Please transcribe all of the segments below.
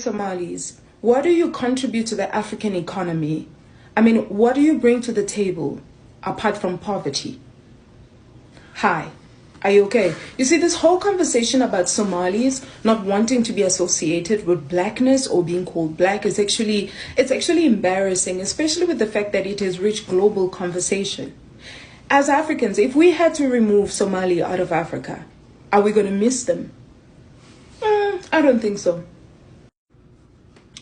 Somalis, what do you contribute to the African economy? I mean, what do you bring to the table apart from poverty? Hi, are you okay? You see, this whole conversation about Somalis not wanting to be associated with blackness or being called black is actually embarrassing, especially with the fact that it has reached global conversation. As Africans, if we had to remove Somali out of Africa, are we going to miss them? I don't think so.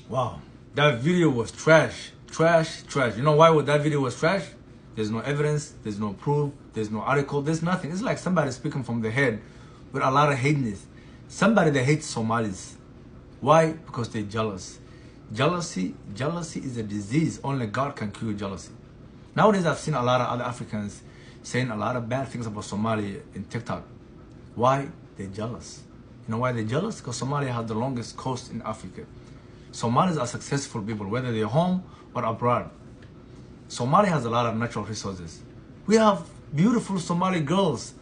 Wow, that video was trash. You know why that video was trash? There's no evidence, there's no proof, there's no article, there's nothing. It's like somebody speaking from the head with a lot of hateness. Somebody that hates Somalis. Why? Because they're jealous. Jealousy is a disease. Only God can cure jealousy. Nowadays, I've seen a lot of other Africans saying a lot of bad things about Somalia in TikTok. Why? They're jealous. You know why they're jealous? Because Somalia has the longest coast in Africa. Somalis are successful people, whether they're home or abroad. Somalia has a lot of natural resources. We have beautiful Somali girls.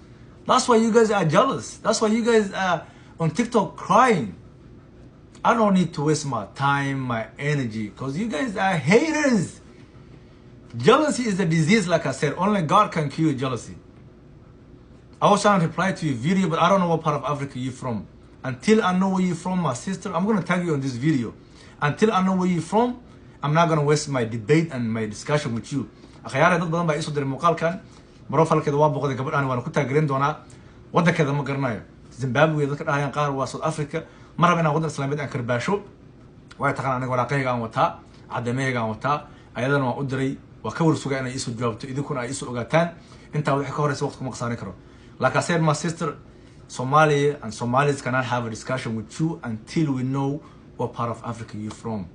That's why you guys are jealous. That's why you guys are on TikTok crying. I don't need to waste my time, my energy, because you guys are haters. Jealousy is a disease, like I said. Only God can cure jealousy. I was trying to reply to your video, but I don't know what part of Africa you're from. Until I know where you're from, my sister, I'm going to tag you on this video. Until I know where you're from, I'm not going to waste my debate and my discussion with you. Akhyara dad badan baa isu diray muuqaalkan profilkeeda waa boqoday gabadhan waan ku taageerin doonaa wadankeeda ma garanayo Zimbabwe dadka dhahayaan qaar waa South Africa ma rabina wadan Islaamiyeed aan karbaasho way taqaan aniga waraaqayga aan wataa cadameyga aan wataa ayadana waan u diray waa ka warsuga inay isu jawaabto idinkuna ay isu ogaataan inta wixii ka horeysa waqti kuma qasaarin karo. Like I said, my sister, Somalia and Somalis cannot have a discussion with you until we know what part of Africa you're from.